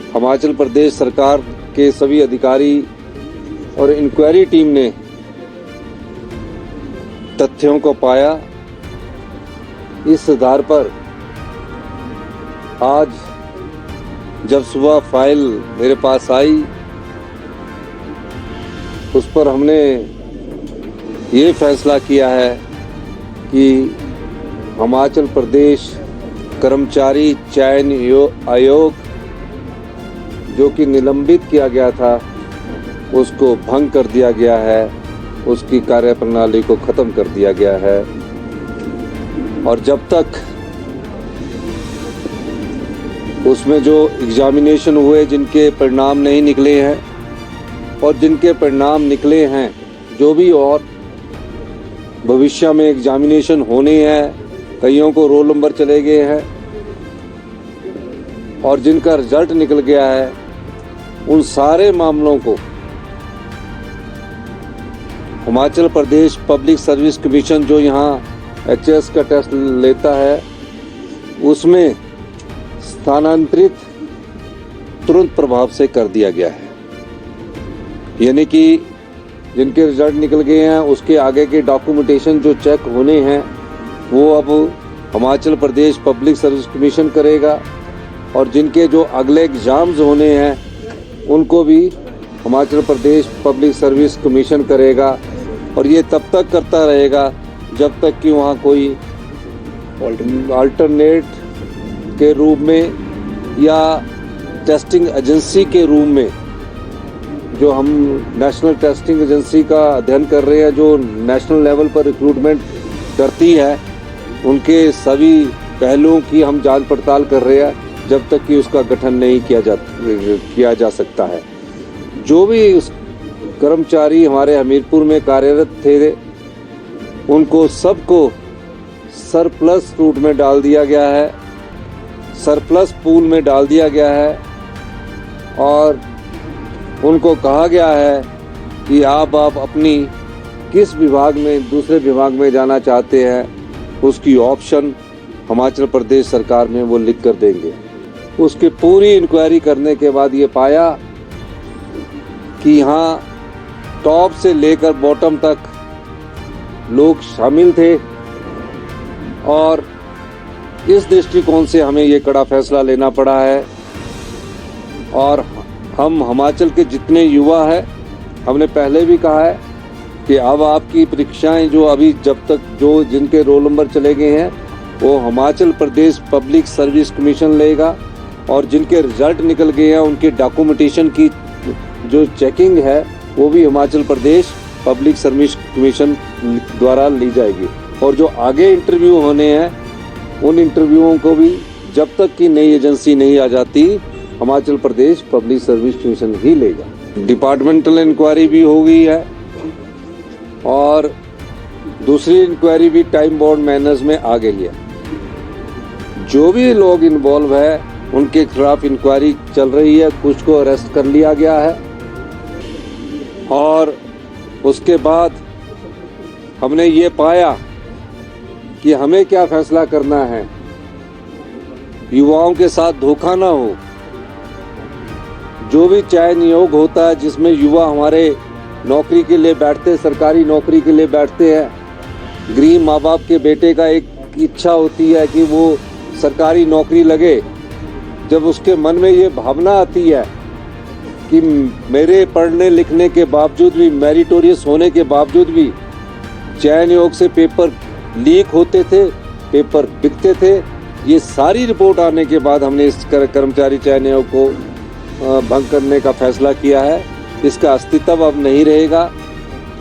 हिमाचल प्रदेश सरकार के सभी अधिकारी और इंक्वायरी टीम ने तथ्यों को पाया। इस आधार पर आज जब सुबह फाइल मेरे पास आई, उस पर हमने ये फैसला किया है कि हिमाचल प्रदेश कर्मचारी चयन आयोग जो कि निलंबित किया गया था, उसको भंग कर दिया गया है, उसकी कार्यप्रणाली को ख़त्म कर दिया गया है। और जब तक उसमें जो एग्जामिनेशन हुए जिनके परिणाम नहीं निकले हैं और जिनके परिणाम निकले हैं, जो भी और भविष्य में एग्जामिनेशन होने हैं, कईयों को रोल नंबर चले गए हैं और जिनका रिजल्ट निकल गया है, उन सारे मामलों को Himachal Pradesh public service commission जो यहाँ एचएस का टेस्ट लेता है, उसमें स्थानांतरित तुरंत प्रभाव से कर दिया गया है। यानी कि जिनके रिजल्ट निकल गए हैं उसके आगे के डॉक्यूमेंटेशन जो चेक होने हैं वो अब Himachal Pradesh public service commission करेगा और जिनके जो अगले एग्ज़ाम्स होने हैं उनको भी Himachal Pradesh public service commission करेगा। और ये तब तक करता रहेगा जब तक कि वहाँ कोई अल्टरनेट के रूप में या टेस्टिंग एजेंसी के रूप में, जो हम नेशनल टेस्टिंग एजेंसी का अध्ययन कर रहे हैं, जो नेशनल लेवल पर रिक्रूटमेंट करती है, उनके सभी पहलुओं की हम जांच पड़ताल कर रहे हैं जब तक कि उसका गठन नहीं किया जा सकता है। जो भी उस कर्मचारी हमारे हमीरपुर में कार्यरत थे, उनको सबको सरप्लस रूट में डाल दिया गया है, सरप्लस पूल में डाल दिया गया है और उनको कहा गया है कि आप अपनी किस विभाग में, दूसरे विभाग में जाना चाहते हैं, उसकी ऑप्शन हिमाचल प्रदेश सरकार में वो लिख कर देंगे। उसकी पूरी इंक्वायरी करने के बाद ये पाया कि यहाँ टॉप से लेकर बॉटम तक लोग शामिल थे और इस दृष्टिकोण से हमें ये कड़ा फैसला लेना पड़ा है। और हम हिमाचल के जितने युवा हैं, हमने पहले भी कहा है कि अब आपकी परीक्षाएं जो अभी जब तक जो जिनके रोल नंबर चले गए हैं वो Himachal Pradesh public service commission लेगा और जिनके रिजल्ट निकल गए हैं उनके डॉक्यूमेंटेशन की जो चेकिंग है वो भी Himachal Pradesh public service commission द्वारा ली जाएगी। और जो आगे इंटरव्यू होने हैं उन इंटरव्यूओं को भी जब तक कि नई एजेंसी नहीं आ जाती, Himachal Pradesh public service commission ही लेगा। डिपार्टमेंटल इंक्वायरी भी हो गई है और दूसरी इंक्वायरी भी टाइम बाउंड मैनर्स में आ गई है। जो भी लोग इन्वॉल्व है उनके खिलाफ इंक्वायरी चल रही है, कुछ को अरेस्ट कर लिया गया है। और उसके बाद हमने ये पाया कि हमें क्या फैसला करना है, युवाओं के साथ धोखा ना हो। जो भी चयन नियोग होता है जिसमें युवा हमारे नौकरी के लिए बैठते, सरकारी नौकरी के लिए बैठते हैं, गरीब माँ बाप के बेटे का एक इच्छा होती है कि वो सरकारी नौकरी लगे। जब उसके मन में ये भावना आती है कि मेरे पढ़ने लिखने के बावजूद भी, मेरिटोरियस होने के बावजूद भी चयन योग से पेपर लीक होते थे, पेपर बिकते थे, ये सारी रिपोर्ट आने के बाद हमने इस कर्मचारी चयन आयोग को भंग करने का फैसला किया है। इसका अस्तित्व अब नहीं रहेगा।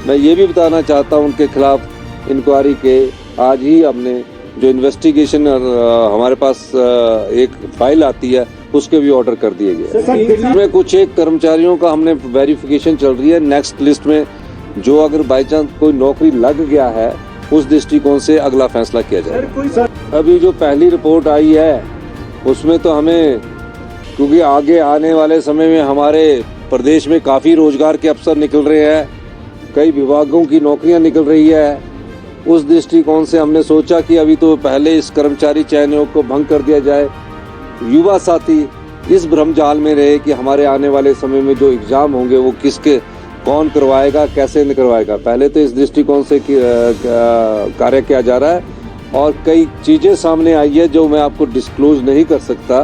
मैं ये भी बताना चाहता हूँ उनके खिलाफ इंक्वायरी के आज ही हमने जो इन्वेस्टिगेशन हमारे पास एक फाइल आती है उसके भी ऑर्डर कर दिए गए। इसमें कुछ एक कर्मचारियों का हमने वेरिफिकेशन चल रही है। नेक्स्ट लिस्ट में जो अगर बाई चांस कोई नौकरी लग गया है उस दृष्टिकोण से अगला फैसला किया जाएगा। अभी जो पहली रिपोर्ट आई है उसमें तो हमें, क्योंकि आगे आने वाले समय में हमारे प्रदेश में काफ़ी रोजगार के अवसर निकल रहे हैं, कई विभागों की नौकरियां निकल रही है, उस दृष्टिकोण से हमने सोचा कि अभी तो पहले इस कर्मचारी चयन आयोग को भंग कर दिया जाए। युवा साथी इस भ्रमजाल में रहे कि हमारे आने वाले समय में जो एग्ज़ाम होंगे वो किसके कौन करवाएगा, कैसे नहीं करवाएगा। पहले तो इस दृष्टिकोण से कार्य किया जा रहा है और कई चीज़ें सामने आई है जो मैं आपको डिस्क्लोज नहीं कर सकता,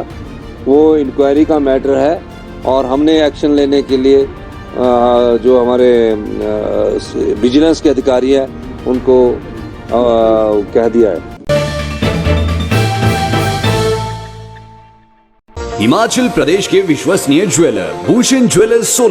वो इंक्वायरी का मैटर है और हमने एक्शन लेने के लिए जो हमारे विजिलेंस के अधिकारी हैं उनको कह दिया है। हिमाचल प्रदेश के विश्वसनीय ज्वेलर भूषण ज्वेलर्स